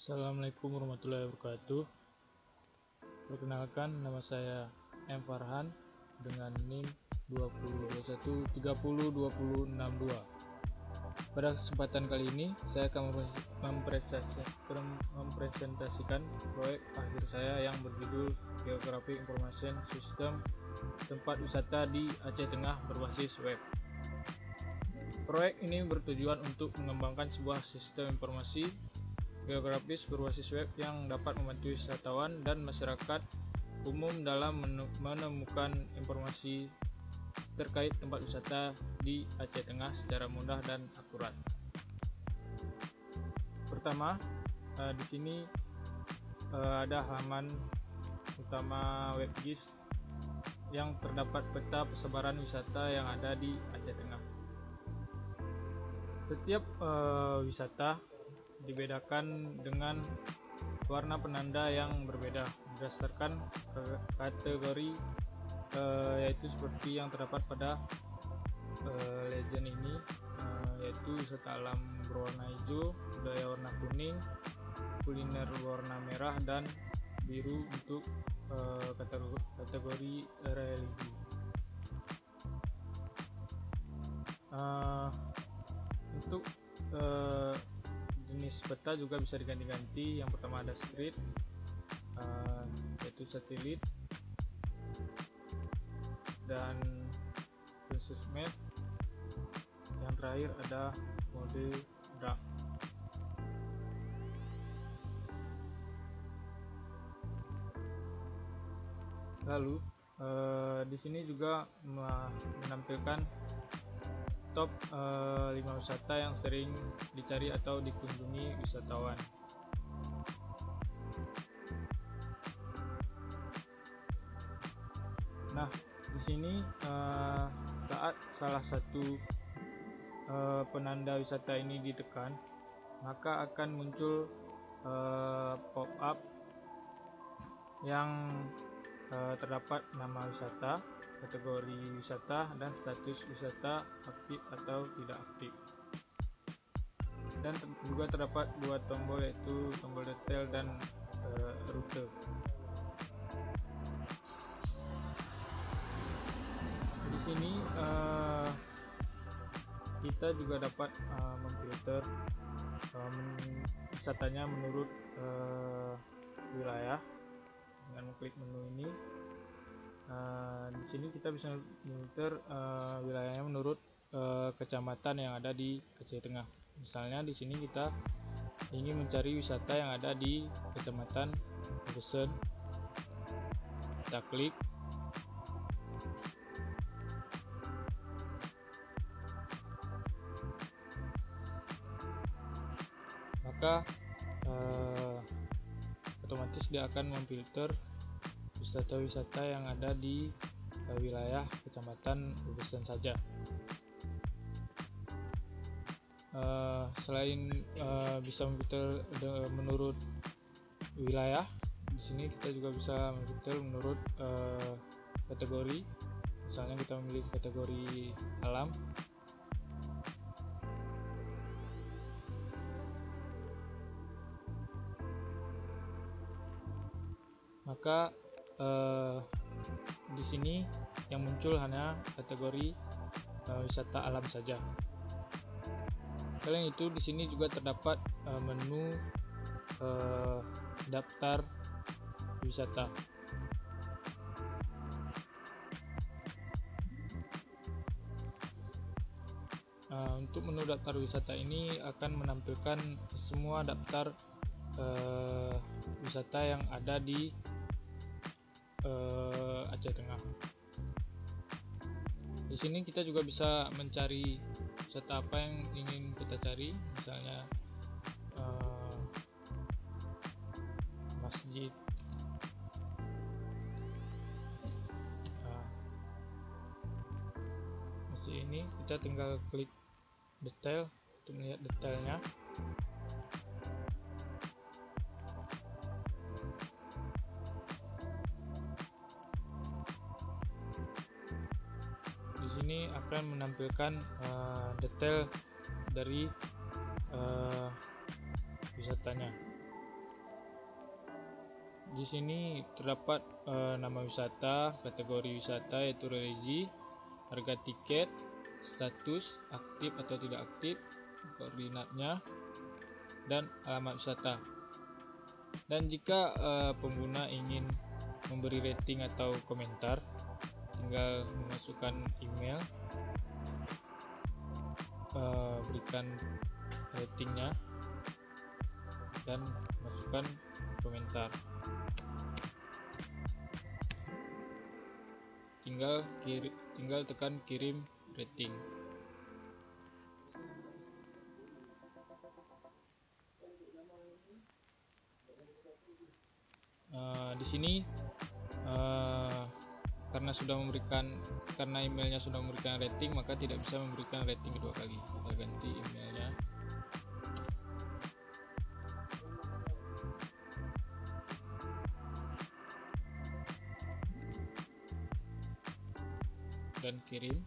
Assalamualaikum warahmatullahi wabarakatuh. Perkenalkan, nama saya M. Farhan dengan NIM 2021302062. Pada kesempatan kali ini, saya akan mempresentasikan proyek akhir saya yang berjudul Geographic Information System tempat wisata di Aceh Tengah berbasis web. Proyek ini bertujuan untuk mengembangkan sebuah sistem informasi geografis berbasis web yang dapat membantu wisatawan dan masyarakat umum dalam menemukan informasi terkait tempat wisata di Aceh Tengah secara mudah dan akurat. Pertama, di sini ada halaman utama WebGIS yang terdapat peta persebaran wisata yang ada di Aceh Tengah. Setiap wisata dibedakan dengan warna penanda yang berbeda berdasarkan kategori, yaitu seperti yang terdapat pada legend ini, yaitu wisata alam berwarna hijau, budaya warna kuning, kuliner warna merah dan biru untuk kategori religi. Untuk jenis peta juga bisa diganti-ganti. Yang pertama ada street, yaitu satelit, dan princess map. Yang terakhir ada mode dark. Lalu di sini juga menampilkan top 5 wisata yang sering dicari atau dikunjungi wisatawan. Nah, di sini saat salah satu penanda wisata ini ditekan, maka akan muncul pop-up yang terdapat nama wisata, kategori wisata, dan status wisata aktif atau tidak aktif. Dan juga terdapat dua tombol, yaitu tombol detail dan rute. Di sini kita juga dapat memfilter wisatanya menurut wilayah dengan mengklik menu ini. Di sini kita bisa memfilter wilayahnya menurut kecamatan yang ada di Aceh Tengah. Misalnya di sini kita ingin mencari wisata yang ada di Kecamatan Besen. Kita klik. Maka otomatis dia akan memfilter wisata-wisata yang ada di wilayah Kecamatan Besen saja. Selain bisa memfilter menurut wilayah, di sini kita juga bisa memfilter menurut kategori. Misalnya kita memilih kategori alam, maka di sini yang muncul hanya kategori wisata alam saja. Selain itu, di sini juga terdapat menu daftar wisata. Untuk menu daftar wisata ini akan menampilkan semua daftar wisata yang ada di Aceh Tengah. Di sini kita juga bisa mencari wisata apa yang ingin kita cari, misalnya masjid. Masjid ini kita tinggal klik detail untuk melihat detailnya. Di sini akan menampilkan detail dari wisatanya. Di sini terdapat nama wisata, kategori wisata yaitu religi, harga tiket, status aktif atau tidak aktif, koordinatnya, dan alamat wisata. Dan jika pengguna ingin memberi rating atau komentar, tinggal memasukkan email, berikan ratingnya, dan masukkan komentar. Tinggal tekan kirim rating. Di sini karena emailnya sudah memberikan rating, maka tidak bisa memberikan rating kedua kali. Kita ganti emailnya. Dan kirim.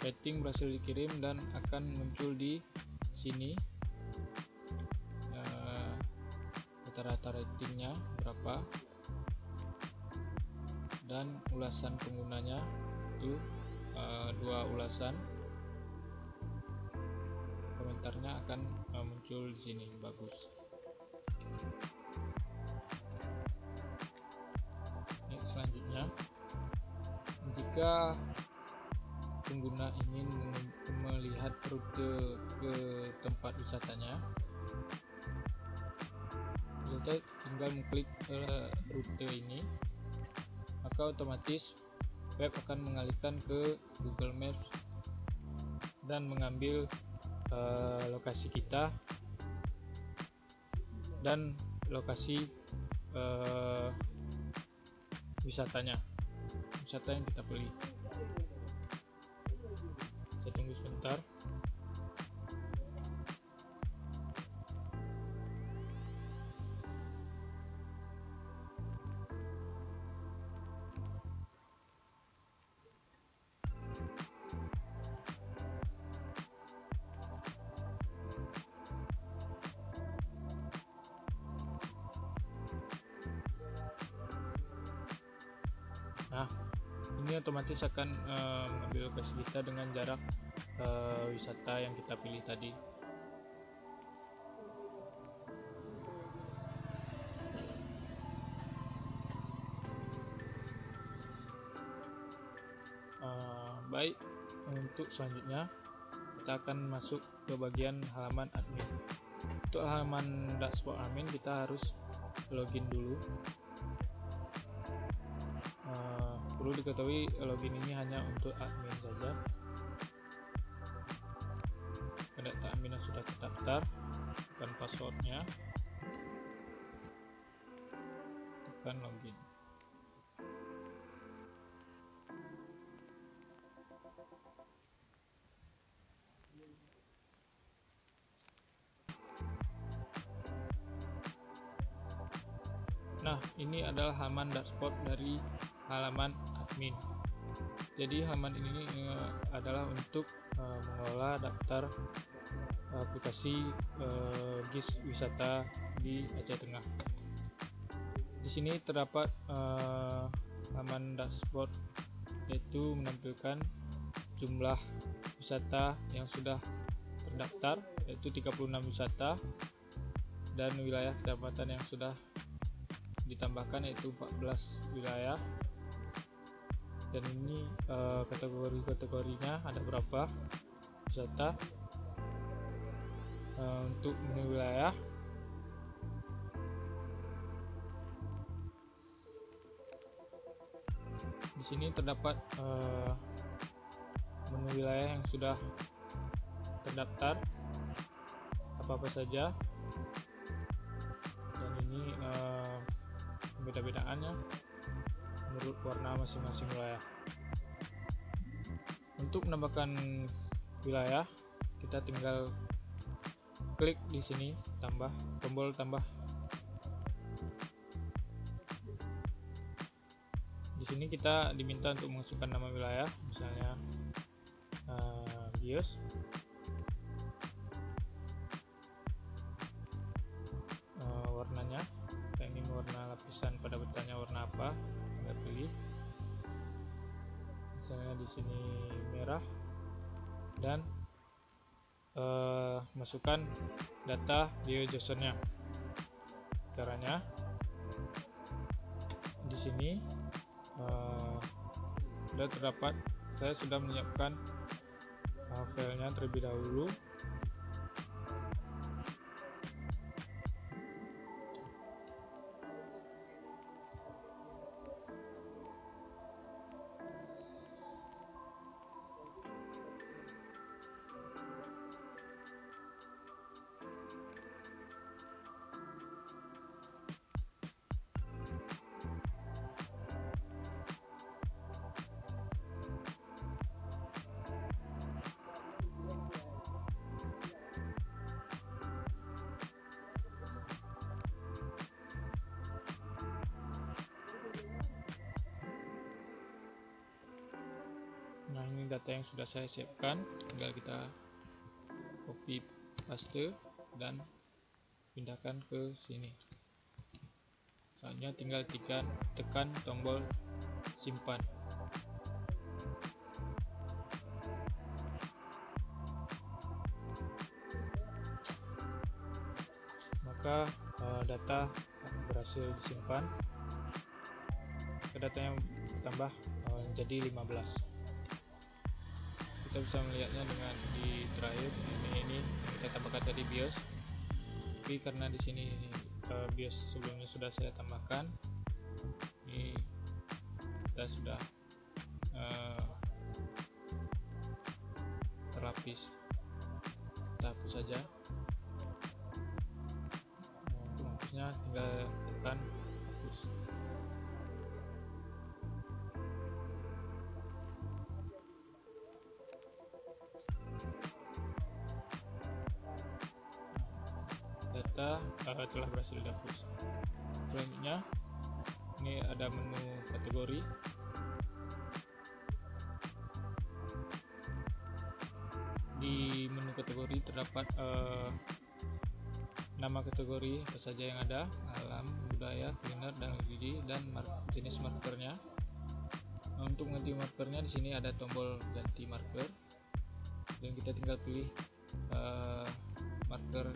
Rating berhasil dikirim dan akan muncul di sini rata-rata ratingnya berapa dan ulasan penggunanya itu 2 ulasan. Komentarnya akan muncul di sini, bagus. Selanjutnya, jika pengguna ingin melihat rute ke tempat wisatanya, kita tinggal mengklik rute ini, maka otomatis web akan mengalihkan ke Google Maps dan mengambil lokasi kita dan lokasi wisata yang kita pilih. Saya tunggu sebentar. Nah, ini otomatis akan mengambil lokasi kita dengan jarak wisata yang kita pilih tadi. Baik, untuk selanjutnya kita akan masuk ke bagian halaman admin. Untuk halaman dashboard admin kita harus login dulu. Perlu diketahui login ini hanya untuk admin saja. Data admin yang sudah terdaftar, tekan passwordnya, tekan login. Nah, ini adalah halaman dashboard dari halaman admin. Jadi halaman ini adalah untuk mengelola daftar aplikasi GIS wisata di Aceh Tengah. Di sini terdapat halaman dashboard, yaitu menampilkan jumlah wisata yang sudah terdaftar, yaitu 36 wisata, dan wilayah kecamatan yang sudah ditambahkan yaitu 14 wilayah. Dan ini kategorinya ada berapa wisata. Untuk menu wilayah, di sini terdapat menu wilayah yang sudah terdaftar apa-apa saja, dan ini beda-bedaannya menurut warna masing-masing wilayah. Untuk menambahkan wilayah, kita tinggal klik di sini, tombol tambah. Di sini kita diminta untuk memasukkan nama wilayah, misalnya BIOS. Warnanya, kita ingin warna lapisan pada betahnya warna apa, tinggal pilih. Misalnya di sini merah, dan masukkan data BioJSON-nya. Caranya di sini sudah terdapat, saya sudah menyiapkan filenya terlebih dahulu. Nah, ini data yang sudah saya siapkan, tinggal kita copy paste dan pindahkan ke sini. Selanjutnya tinggal tekan tombol simpan. Maka data berhasil disimpan. Datanya bertambah menjadi 15. Kita bisa melihatnya dengan di terakhir ini kita tambahkan tadi BIOS. Tapi karena di sini BIOS sebelumnya sudah saya tambahkan, ini kita sudah terlapis. Kita hapus saja. Untuk hapusnya tinggal tekan hapus. Data telah berhasil dihapus. Selanjutnya ini ada menu kategori. Di menu kategori terdapat nama kategori apa saja yang ada, alam, budaya, kuliner, dan LED, dan jenis markernya. Untuk ganti markernya di sini ada tombol ganti marker, dan kita tinggal pilih marker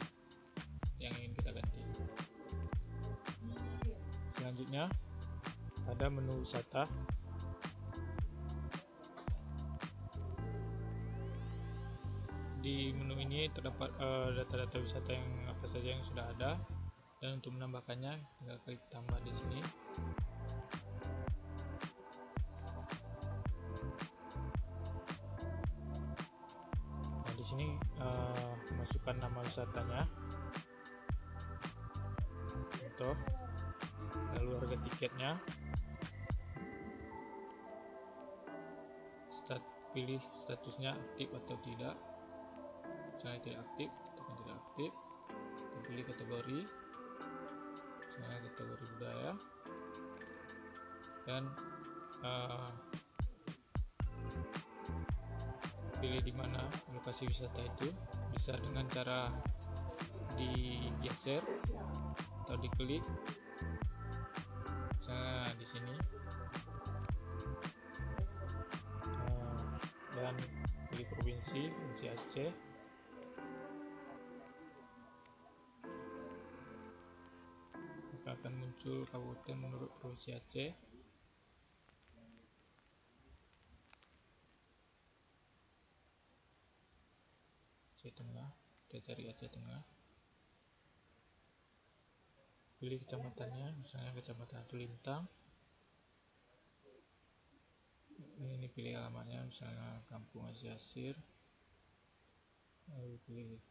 yang ingin kita ganti. Selanjutnya ada menu wisata. Di menu ini terdapat data-data wisata yang apa saja yang sudah ada, dan untuk menambahkannya tinggal klik tambah di sini. Nah, di sini masukkan nama wisatanya, contoh, lalu harga tiketnya, pilih statusnya aktif atau tidak. Misalnya tidak aktif, tekan tidak aktif. Kita pilih kategori, misalnya kategori budaya, dan pilih di mana lokasi wisata itu. Bisa dengan cara digeser atau diklik, misalnya di sini, dan pilih provinsi Aceh. Maka akan muncul kabupaten menurut provinsi Aceh. Aceh Tengah, kita cari Aceh Tengah. Pilih kecamatannya, misalnya kecamatan Tulintang. Ini pilih alamatnya, misalnya Kampung Asia Asir. Lalu pilih